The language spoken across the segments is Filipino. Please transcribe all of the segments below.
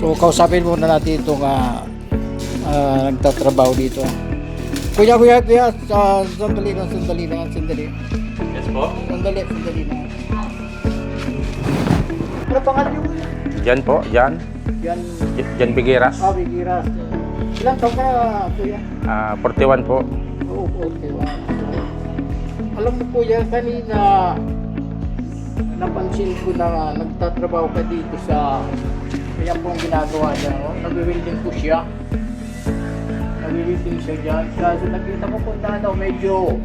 So kausapin muna natin itong nagtatrabaho dito. Kuya, sandali lang. Yes po. Sandali lang. Ano pangalan niyo? Jan po, Jan. Jan Bigueras. Bigiras. Ilang taon ka, kuya? 41 po. Oo, okay. Alam mo kuya, kanina napansin ko na nagtatrabaho ka dito sa kaya pong ginagawa niya. Nag-welding po siya. Nag-welding siya dyan. Kasi nakita ko kung daw medyo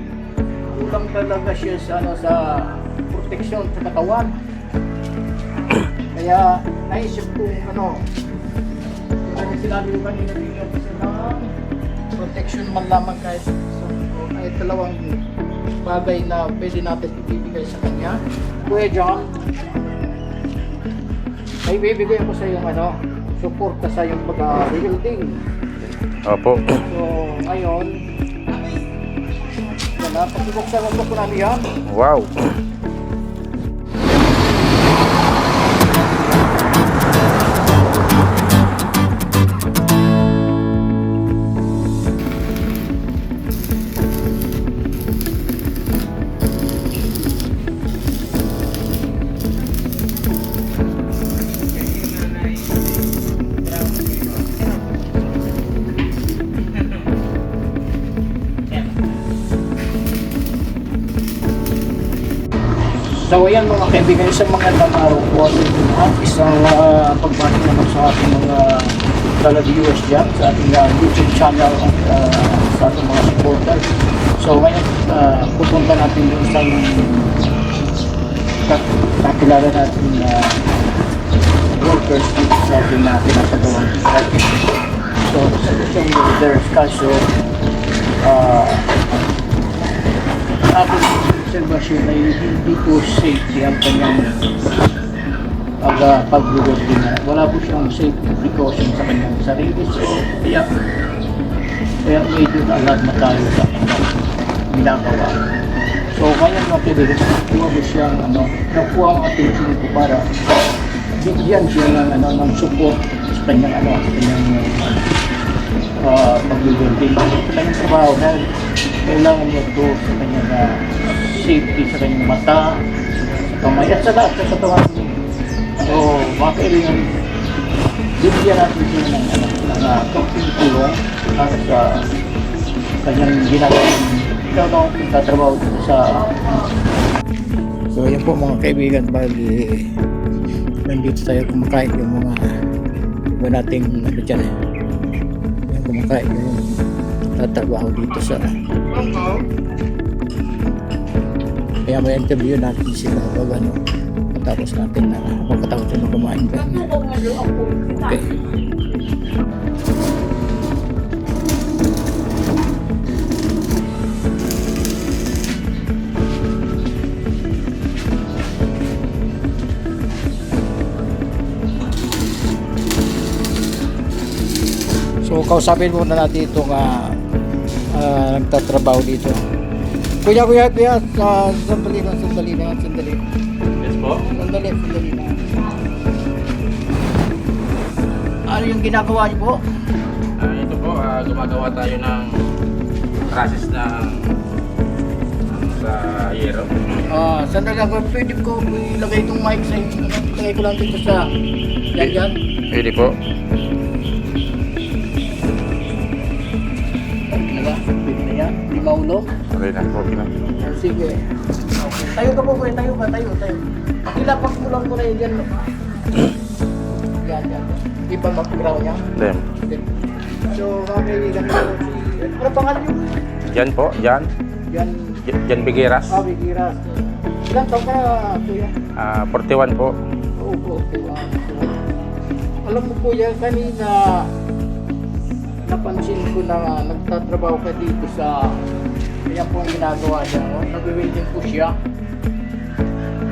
kulang talaga siya sa proteksyon sa katawan. Kaya naisip kong sinabi ko kanina bigyan ko siya ng protection man lamang kahit dalawang bagay na pwede natin ibibigay sa kanya. Kuya John, may bibigay ako sa yung suporta sa yung pag-welding. Opo. So ngayon, pag-ibuksan mo po namin yan. Wow. So ayan mga kaibigan, isang magandang araw po at isang pagbati naman sa ating mga viewers dyan sa ating YouTube channel at sa ating mga supporters. So ngayon pupunta natin yung isang kakilala natin workers dito sa ating pinapagawa. So isang leaders kaso observation ay hindi po safety ang kanyang pag-welding na. Wala po siyang safety precaution sa kanyang sarili. So, kaya medyo na-alarma tayo sa kanyang ginagawa. So, kaya nakilig, nakuha mo siyang, nakuha ang attention ko para bigyan siya ng support sa kanyang, pag-welding. Sa kanyang trabaho, kailangan niya ito sa kanyang safety sa kanyang mata, sa kamay, at sa lahat sa katawan. So, mga kailangan bigyan natin siya ng kaunting tulong para sa kanyang ginagawa ng tatrabaho sa... So, yan po mga kaibigan, bali nandito tayo kumakain yung mga iba nating dyan yung kumakain yung tatrabaho dito sa... Kaya may interview natin sila pag matapos natin na makatapos na kumain ka. Okay. So kausapin muna natin itong nagtatrabaho dito. Kuya, sandali lang. Yes po. Sandali lang. Ano yung ginagawa niyo po? Ito po, gumagawa tayo ng process sa yero. Sandali lang. Pwede ko ilagay itong mic sa inyo. Ilagay ko lang dito sa yan. Pwede po. Okay na ba? Pwede na yan? Hindi maulong? Okay na. Sige. Okay. Tayo ka po, kuya. Tayo. Pakilapag mo lang ko na yun dyan. Yan. Di ba mag-ground niya? Dem. So, kaibigan ko si... Ano pangalan niyo? Jan po, Jan. Jan Bigueras. Bigiras. Ilang taon ka, kuya? 41 po. Oo, okay. Alam mo kuya, kanina napansin ko na nagtatrabaho ka dito sa kaya pong ginagawa niya. Nag-welding po siya.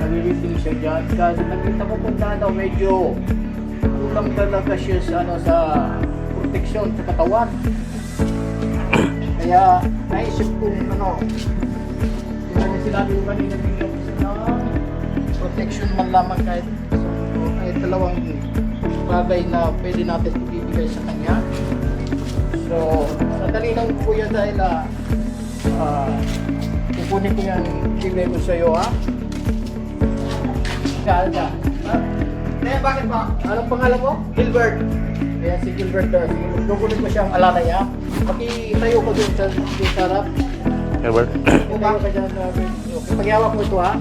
Nag-welding siya dyan. Kasi nakita ko kung daw medyo kulang talaga siya sa proteksyon sa katawan. Kaya naisip kong sinabi ko kanina bigyan ko siya ng protection man lamang kahit dalawang bagay na pwede natin ibibigay sa kanya. So, sadali lang po yan dahil kukunin ko yan, ibigay ko sa iyo, ha? Kalda. Bakit ba? Anong pangalan mo? Gilbert. Ayan, si Gilbert daw. Kukunin ko siyang alalay, ha? Pakitayo ko dun sa sarap. Gilbert. Pakitayo ka dyan. Okay, paghihawak mo ito, ha?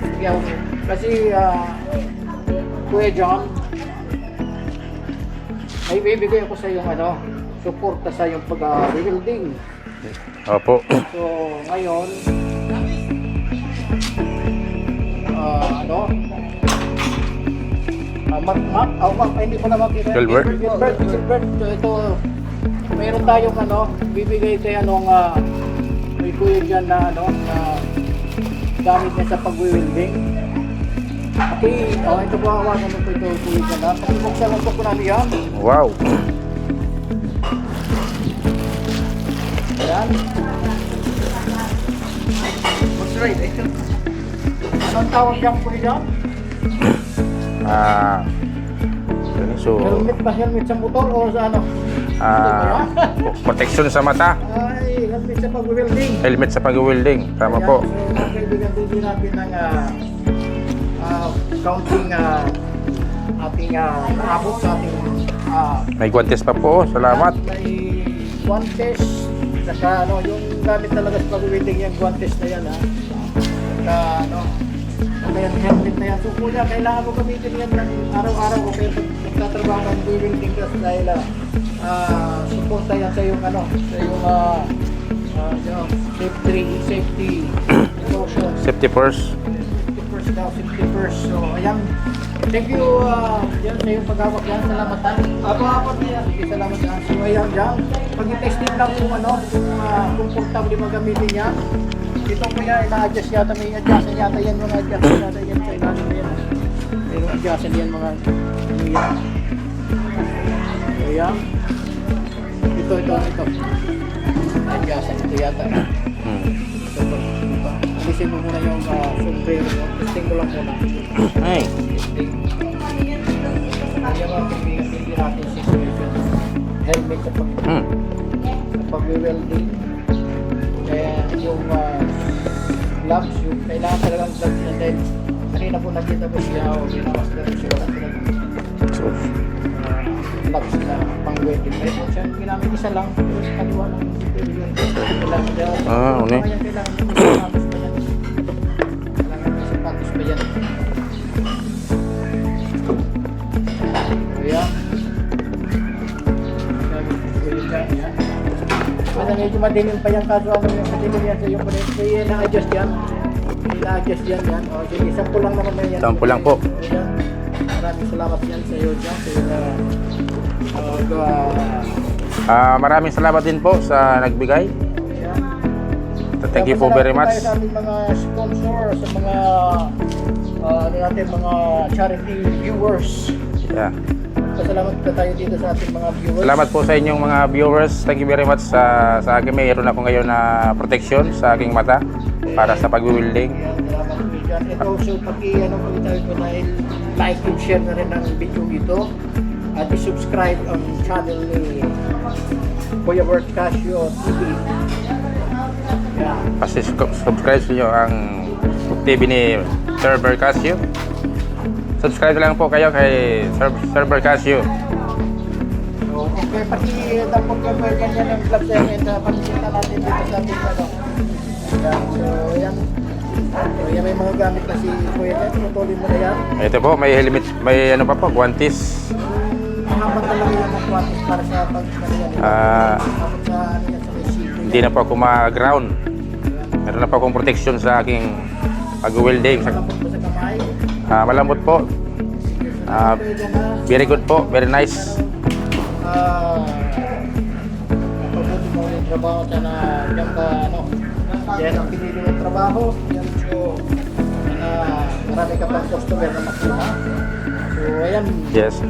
Paghihawak mo. Kasi, Kuya John, ay bibigay ako sa iyong suporta sa iyong pag-rebuilding. Opo. So, ngayon, hindi ko na makita. Gilbert? Gilbert, so ito, mayroon tayong bibigay kay may kuya dyan na na gamit niya sa pag-welding. Okay, ito po hawakan mo ito kuya dyan na. Pakibuksan mo po namin yan. Wow. Ayan. What's right? Anong tawag dyan kuya dyan? So, Helmet sa motor o sa protection sa mata. Ay, helmet sa pag-welding. Helmet sa pag-welding. Tama po. So, kaibigan din natin ng counting ating abot sa ating May guantes pa po. Salamat. may guantes. Saka yung gamit talaga sa pag-welding yung guantes na yan, ha. Saka yung helmet na yan. So kuya, kailangan mo gamitin yan ng araw-araw o kaya pag nagtatrabaho ng welding class dahil suporta yan sa yung sa yung safety precautions. Safety first. Safety first daw, safety first. So ayan, thank you yan sa yung paghawak yan. Salamat ha. Apo yan. Sige, salamat ha. So ayan dyan, pag-testing lang kung comfortable magamitin yan. Ito kuya, ina-adjust yata, may adjustan yata yan, mga adjustan yata yan sa ilalim na yan. Pero adjustan yan mga yan. So yan. Ito. Adjustan ito yata. Ito. Alisin mo muna yung sombrero mo. Testing ko lang muna. Ay. Testing. Kaya mga kaibigan, hindi natin situation. Helmet sa pag-welding. Kaya yung gloves, yung kailangan talagang gloves na dahil kanina po nakita ko siya o ginawas na rin siya wala talagang gloves na pang-welding. Kaya po siya ginamit isa lang, pero sa kaliwa lang yung superior. Kailangan niya. Uni. Kailangan niya sapatos pa yan. Kailangan niya sapatos pa yan. Kaya, medyo madilim pa yan kaso yung madilim yan sa yung kaya na-adjust yan. Na-adjust yan. O sige, sample lang naman na yan. Sample lang po. Yan. Maraming salamat yan sa iyo dyan. Maraming salamat din po sa nagbigay. Thank you po very much. Sa aming mga sponsor, sa mga mga charity viewers. Yeah. Pasalamat po tayo dito sa ating mga viewers. Salamat po sa inyong mga viewers. Thank you very much sa akin. Mayroon ako ngayon na protection sa aking mata para sa pag-welding. Salamat po dyan. Ito also paki-ano po tayo po dahil like and share na rin ang video ito at i-subscribe ang channel ni Kuya Bert Casio TV. Yeah. Kasi subscribe niyo ang TV ni Sir Bert Casio. Subscribe lang po kayo kay Sir Bert Casio. So, okay, paki-dampot yung version yan ng club 7 at pag-kita natin dito sa ating Yan, so yan. So, yan may mga gamit na si Kuya Ted. Tutuloy mo na yan. Ito po, may helmet, may ano pa po, guantes. Mahaba talaga yung mga kwatis para sa pag-kaniyan. Sa may safety. Hindi na po ako ma-ground. Meron na po akong protection sa aking pag-welding. Malambot mo sa kamay. Malambot po. Very good po, very nice. Pabuti mo yung trabaho sana diyan ka yan ang pinili ng trabaho. Yan so marami ka pang customer na makuha. So ayan. Yes.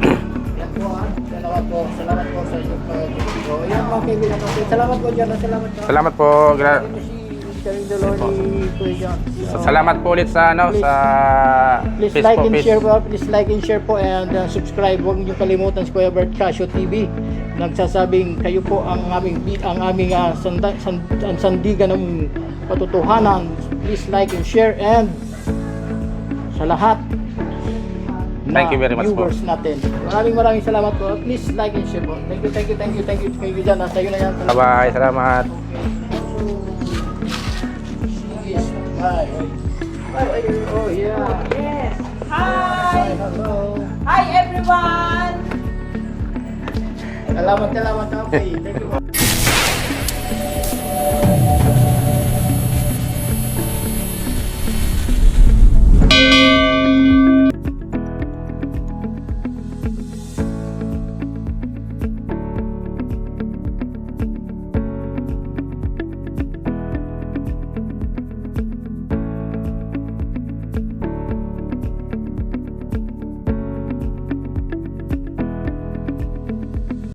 Yan po salamat po sa inyong pag-video. Ayan mga kaibigan natin. Salamat po dyan. Salamat po. Salamat po. Sharing the Lord ni Kuya John. So, Salamat po ulit sa ano Please- sa please Facebook like and page. share po. Please like and share po and subscribe. Huwag niyo kalimutan si Kuya Bert Casio TV. Nagsasabing kayo po ang aming sandigan ng katotohanan. Please like and share and sa lahat Thank you very much po. viewers natin. Maraming salamat po. Please like and share po. Thank you Kuya John. Nasa iyo na yan. Bye-bye. Salamat. Yes. Bye. Bye. Oh yeah. Yes. Hi! Hello. Hi everyone! Salamat. Okay. Thank you.